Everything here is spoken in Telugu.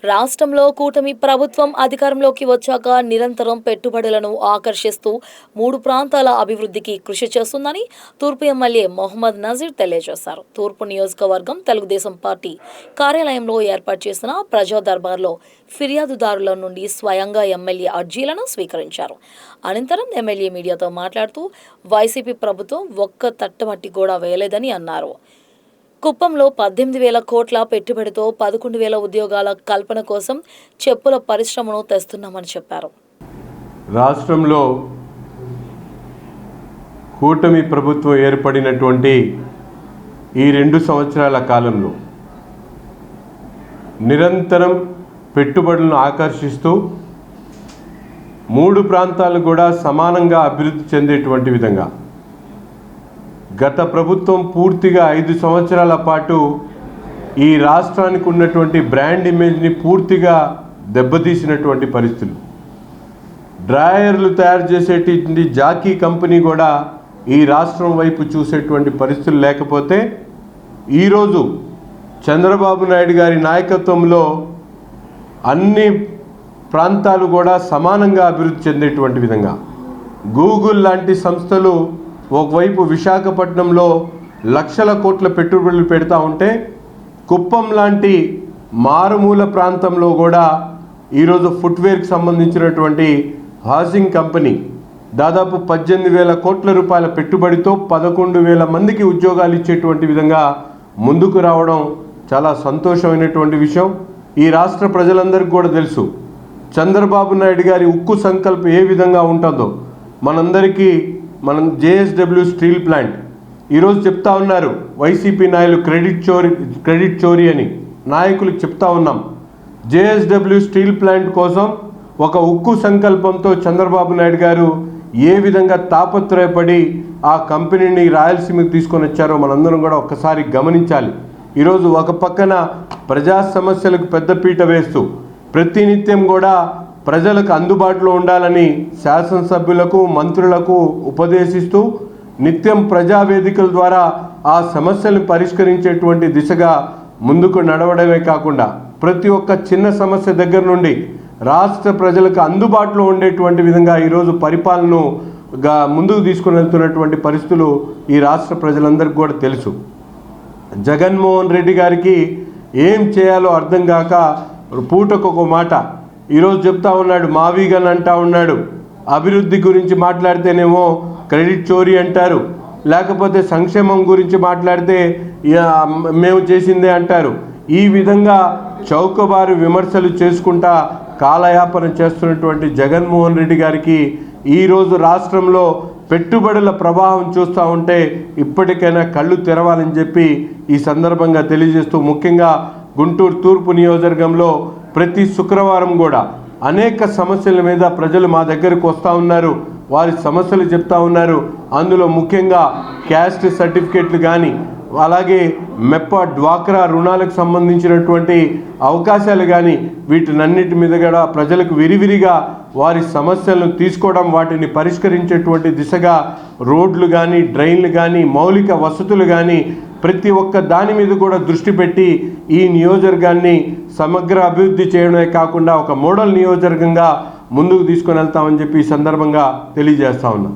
రాష్ట్రంలో కూటమి ప్రభుత్వం అధికారంలోకి వచ్చాక నిరంతరం పెట్టుబడులను ఆకర్షిస్తూ 3 ప్రాంతాల అభివృద్ధికి కృషి చేస్తుందని తూర్పు ఎమ్మెల్యే మొహమ్మద్ నజీర్ తెలియజేశారు. తూర్పు నియోజకవర్గం తెలుగుదేశం పార్టీ కార్యాలయంలో ఏర్పాటు చేసిన ప్రజా దర్బార్లో ఫిర్యాదుదారుల నుండి స్వయంగా ఎమ్మెల్యే అర్జీలను స్వీకరించారు. అనంతరం ఎమ్మెల్యే మీడియాతో మాట్లాడుతూ వైసీపీ ప్రభుత్వం ఒక్క తట్టమట్టి కూడా వేయలేదని అన్నారు. కుప్పంలో 18,000 కోట్ల పెట్టుబడితో 11,000 ఉద్యోగాల కల్పన కోసం చెప్పుల పరిశ్రమను తెస్తున్నామని చెప్పారు. రాష్ట్రంలో కూటమి ప్రభుత్వం ఏర్పడినటువంటి ఈ 2 సంవత్సరాల కాలంలో నిరంతరం పెట్టుబడులను ఆకర్షిస్తూ 3 ప్రాంతాలు కూడా సమానంగా అభివృద్ధి చెందేటువంటి విధంగా గత ప్రభుత్వం పూర్తిగా 5 సంవత్సరాల పాటు ఈ రాష్ట్రానికి ఉన్నటువంటి బ్రాండ్ ఇమేజ్ని పూర్తిగా దెబ్బతీసినటువంటి పరిస్థితులు. డ్రాయర్లు తయారు చేసేటువంటి జాకీ కంపెనీ కూడా ఈ రాష్ట్రం వైపు చూసేటువంటి పరిస్థితులు లేకపోతే ఈరోజు చంద్రబాబు నాయుడు గారి నాయకత్వంలో అన్ని ప్రాంతాలు కూడా సమానంగా అభివృద్ధి చెందేటువంటి విధంగా గూగుల్ లాంటి సంస్థలు ఒకవైపు విశాఖపట్నంలో లక్షల కోట్ల పెట్టుబడులు పెడతా ఉంటే కుప్పం లాంటి మారుమూల ప్రాంతంలో కూడా ఈరోజు ఫుట్వేర్కి సంబంధించినటువంటి హాసింగ్ కంపెనీ దాదాపు 18,000 కోట్ల రూపాయల పెట్టుబడితో 11,000 మందికి ఉద్యోగాలు ఇచ్చేటువంటి విధంగా ముందుకు రావడం చాలా సంతోషమైనటువంటి విషయం. ఈ రాష్ట్ర ప్రజలందరికీ కూడా తెలుసు చంద్రబాబు నాయుడు గారి ఉక్కు సంకల్పం ఏ విధంగా ఉంటుందో. మనం JSW స్టీల్ ప్లాంట్ ఈరోజు చెప్తా ఉన్నారు, వైసీపీ నాయకులు క్రెడిట్ చోరీ అని నాయకులకు చెప్తా ఉన్నాం. JSW స్టీల్ ప్లాంట్ కోసం ఒక ఉక్కు సంకల్పంతో చంద్రబాబు నాయుడు గారు ఏ విధంగా తాపత్రయపడి ఆ కంపెనీని రాయలసీమకు తీసుకొని వచ్చారో మనందరం కూడా ఒక్కసారి గమనించాలి. ఈరోజు ఒక పక్కన ప్రజా సమస్యలకు పెద్దపీట వేస్తూ ప్రతినిత్యం కూడా ప్రజలకు అందుబాటులో ఉండాలని శాసనసభ్యులకు మంత్రులకు ఉపదేశిస్తూ నిత్యం ప్రజావేదికల ద్వారా ఆ సమస్యలను పరిష్కరించేటువంటి దిశగా ముందుకు నడవడమే కాకుండా ప్రతి ఒక్క చిన్న సమస్య దగ్గర నుండి రాష్ట్ర ప్రజలకు అందుబాటులో ఉండేటువంటి విధంగా ఈరోజు పరిపాలనను ముందుకు తీసుకుని వెళ్తున్నటువంటి పరిస్థితులు ఈ రాష్ట్ర ప్రజలందరికీ కూడా తెలుసు. జగన్మోహన్ రెడ్డి గారికి ఏం చేయాలో అర్థం కాక పూటకొక మాట ఈరోజు చెప్తా ఉన్నాడు, మావీగన్ అంటా ఉన్నాడు. అభివృద్ధి గురించి మాట్లాడితేనేమో క్రెడిట్ చోరీ అంటారు, లేకపోతే సంక్షేమం గురించి మాట్లాడితే మేము చేసిందే అంటారు. ఈ విధంగా చౌకబారు విమర్శలు చేసుకుంటా కాలయాపన చేస్తున్నటువంటి జగన్మోహన్ రెడ్డి గారికి ఈరోజు రాష్ట్రంలో పెట్టుబడుల ప్రవాహం చూస్తూ ఉంటే ఇప్పటికైనా కళ్ళు తెరవాలని చెప్పి ఈ సందర్భంగా తెలియజేస్తూ, ముఖ్యంగా గుంటూరు తూర్పు నియోజకవర్గంలో ప్రతి శుక్రవారం కూడా అనేక సమస్యల మీద ప్రజలు మా దగ్గరకు వస్తూ ఉన్నారు, వారి సమస్యలు చెప్తా ఉన్నారు. అందులో ముఖ్యంగా క్యాస్ట్ సర్టిఫికేట్లు కానీ అలాగే మెప్ప డ్వాక్రా రుణాలకు సంబంధించినటువంటి అవకాశాలు కానీ వీటినన్నిటి మీద కూడా ప్రజలకు విరివిరిగా వారి సమస్యలను తీసుకోవడం, వాటిని పరిష్కరించేటువంటి దిశగా రోడ్లు కానీ డ్రైన్లు కానీ మౌలిక వసతులు కానీ ప్రతి ఒక్క దాని మీద కూడా దృష్టి పెట్టి ఈ నియోజకవర్గాన్ని సమగ్ర అభివృద్ధి చేయడమే కాకుండా ఒక మోడల్ నియోజకవర్గంగా ముందుకు తీసుకొని వెళ్తామని చెప్పి ఈ సందర్భంగా తెలియజేస్తా ఉన్నాం.